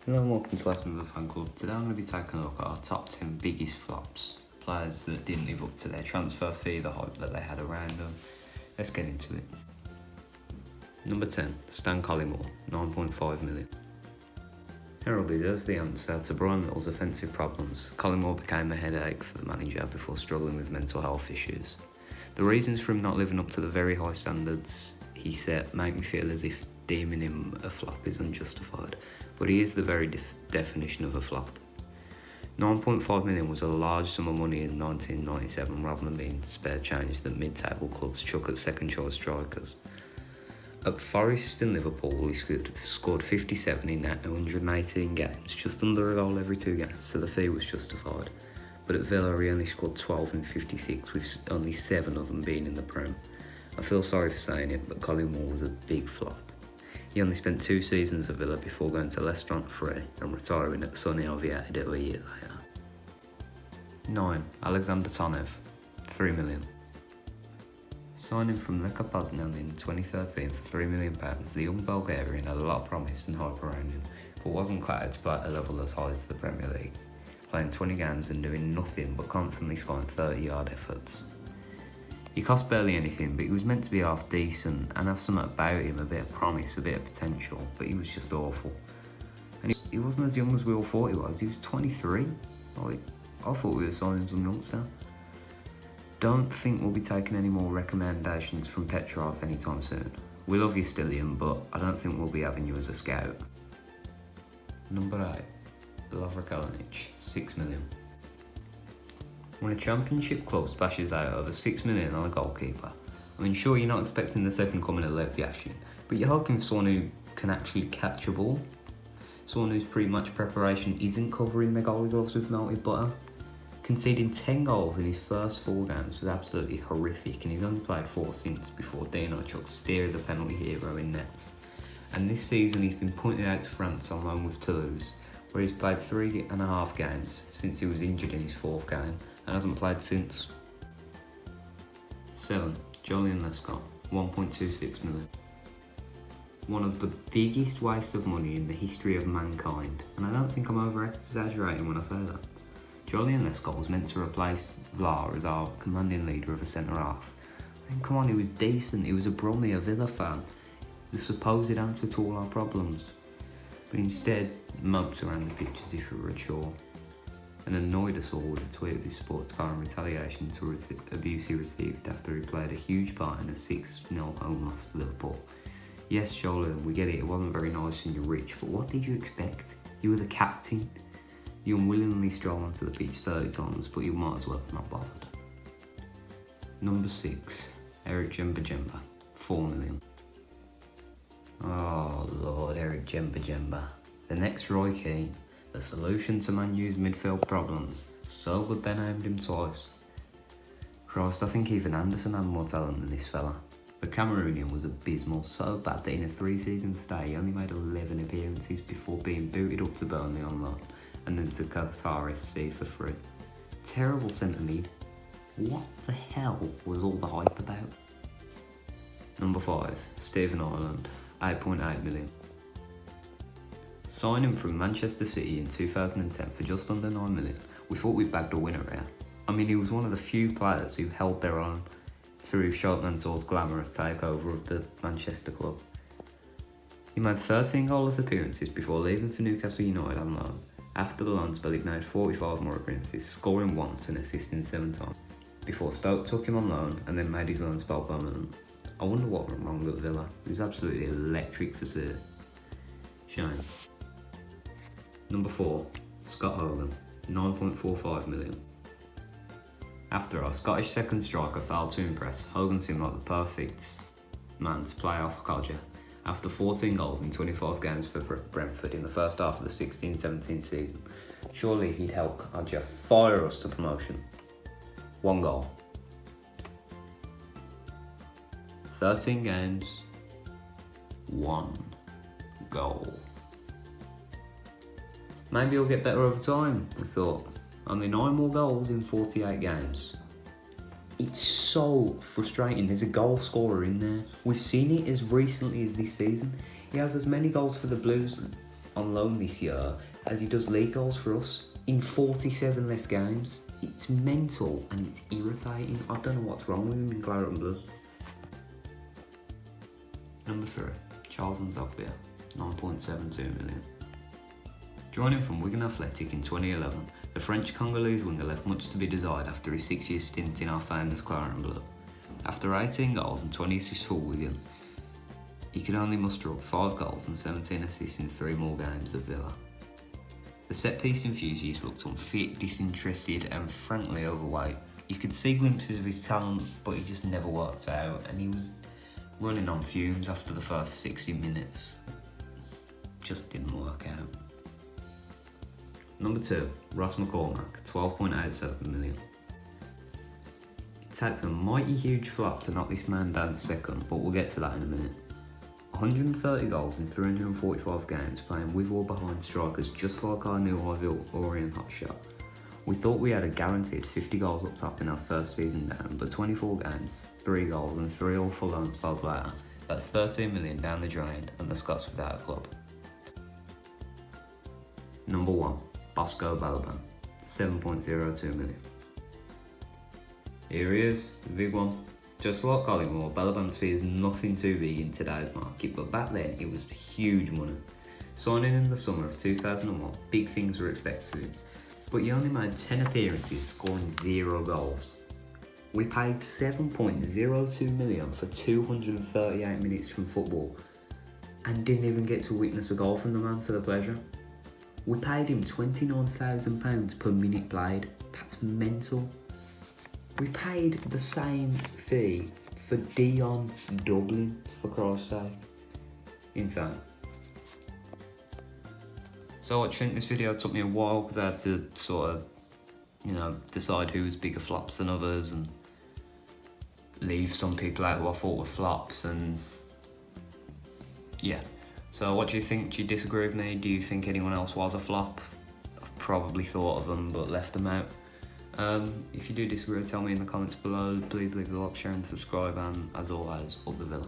Hello and welcome to Aston Villa Fan Club. Today I'm going to be taking a look at our top 10 biggest flops. Players that didn't live up to their transfer fee, the hype that they had around them. Let's get into it. Number 10, Stan Collymore, 9.5 million. Heralded as the answer to Brian Little's offensive problems, Collymore became a headache for the manager before struggling with mental health issues. The reasons for him not living up to the very high standards he set make me feel as if deeming him a flop is unjustified, but he is the very definition of a flop. 9.5 million was a large sum of money in 1997 rather than being spare change that mid-table clubs chuck at second choice strikers. At Forest and Liverpool, he scored 57 in 118 games, just under a goal every 2 games, so the fee was justified. But at Villa, he only scored 12 in 56, with only 7 of them being in the Prem. I feel sorry for saying it, but Collymore was a big flop. He only spent 2 seasons at Villa before going to Leicester on free and retiring at Sunny Oviedo a year later. 9. Alexander Tonev, 3 million. Signing from Lech Poznan in 2013 for £3 million, the young Bulgarian had a lot of promise and hype around him, but wasn't quite able to play at a level as high as the Premier League, playing 20 games and doing nothing but constantly scoring 30-yard efforts. He cost barely anything, but he was meant to be half decent and have something about him, a bit of promise, a bit of potential, but he was just awful. And he wasn't as young as we all thought he was 23. I thought we were signing some youngster. Don't think we'll be taking any more recommendations from Petrov anytime soon. We love you, Stillian, but I don't think we'll be having you as a scout. Number 8, Lovre Kalinic, 6 million. When a championship club splashes out over 6 million on a goalkeeper, I mean, sure, you're not expecting the second coming of Lev Yashin, but you're hoping for someone who can actually catch a ball. Someone whose pre-match preparation isn't covering their goalie gloves with melted butter. Conceding 10 goals in his first 4 games was absolutely horrific, and he's only played 4 since before Dino Chuk steered the penalty hero in nets. And this season he's been pointed out to France on loan with Toulouse, where he's played 3.5 games since he was injured in his 4th game, and hasn't played since. 7. Julian Lescott, 1.26 million. One of the biggest wastes of money in the history of mankind, and I don't think I'm over-exaggerating when I say that. Julian Lescott was meant to replace Vlaar as our commanding leader of a centre-half. I mean, come on, he was decent, he was a Brummy, a Villa fan, the supposed answer to all our problems. But instead, moped around the pitch as if it were a chore, and annoyed us all with a tweet of his sports car in retaliation to abuse he received after he played a huge part in a 6-0 home loss to Liverpool. Yes, Jolan, we get it wasn't very nice and you're rich, but what did you expect? You were the captain. You unwillingly stroll onto the pitch 30 times, but you might as well have not bothered. Number 6, Eric Djemba, 4 million. Oh Lord, Eric Djemba. The next Roy Keane. The solution to Man U's midfield problems. So good they named him twice. Christ, I think even Anderson had more talent than this fella. The Cameroonian was abysmal, so bad that in a 3-season stay he only made 11 appearances before being booted up to Burnley on loan and then to Qatar SC for free. Terrible centre mid. What the hell was all the hype about? Number 5, Stephen Ireland, 8.8 million. Signing from Manchester City in 2010 for just under 9 million, we thought we'd bagged a winner here. I mean, he was one of the few players who held their own through Schopenhauer's glamorous takeover of the Manchester club. He made 13 goalless appearances before leaving for Newcastle United on loan. After the loan spell, he made 45 more appearances, scoring once and assisting 7 times, before Stoke took him on loan and then made his loan spell permanent. I wonder what went wrong at Villa. He was absolutely electric for Sir. Shame. Number 4, Scott Hogan, 9.45 million. After our Scottish second striker failed to impress, Hogan seemed like the perfect man to play off Codger. After 14 goals in 25 games for Brentford in the first half of the 16-17 season, surely he'd help Codger fire us to promotion. 1 goal. 13 games, 1 goal. Maybe he'll get better over time, we thought. Only 9 more goals in 48 games. It's so frustrating. There's a goal scorer in there. We've seen it as recently as this season. He has as many goals for the Blues on loan this year as he does league goals for us in 47 less games. It's mental and it's irritating. I don't know what's wrong with him in Claret and Blue. Number 3, Charles Nzogbia, 9.72 million. Joining from Wigan Athletic in 2011, the French Congolese winger left much to be desired after his 6-year stint in our famous Claret and Blue. After 18 goals and 20 assists for Wigan, he could only muster up 5 goals and 17 assists in 3 more games at Villa. The set-piece enthusiast looked unfit, disinterested and frankly overweight. You could see glimpses of his talent, but he just never worked out, and he was running on fumes after the first 60 minutes. Just didn't work out. Number 2, Ross McCormack, 12.87 million. It takes a mighty huge flop to knock this man down second, but we'll get to that in a minute. 130 goals in 345 games, playing with or behind strikers just like our new Ivorian hotshot. We thought we had a guaranteed 50 goals up top in our first season down, but 24 games, 3 goals and 3 awful loan spells later, that's 13 million down the drain and the Scots without a club. Number 1, Bosco Balaban, 7.02 million. Here he is, the big one. Just like Collingwood, Balaban's fee is nothing too big in today's market, but back then it was huge money. Signing in the summer of 2001, big things were expected of him, but he only made 10 appearances, scoring 0 goals. We paid 7.02 million for 238 minutes from football and didn't even get to witness a goal from the man for the pleasure. We paid him £29,000 per minute played. That's mental. We paid the same fee for Dion Dublin, for Christ's sake. Insane. So what do you think? This video took me a while because I had to sort of, decide who was bigger flops than others and leave some people out who I thought were flops, and yeah. So what do you think? Do you disagree with me? Do you think anyone else was a flop? I've probably thought of them but left them out. If you do disagree, tell me in the comments below. Please leave a like, share and subscribe, and as always, up the Villa.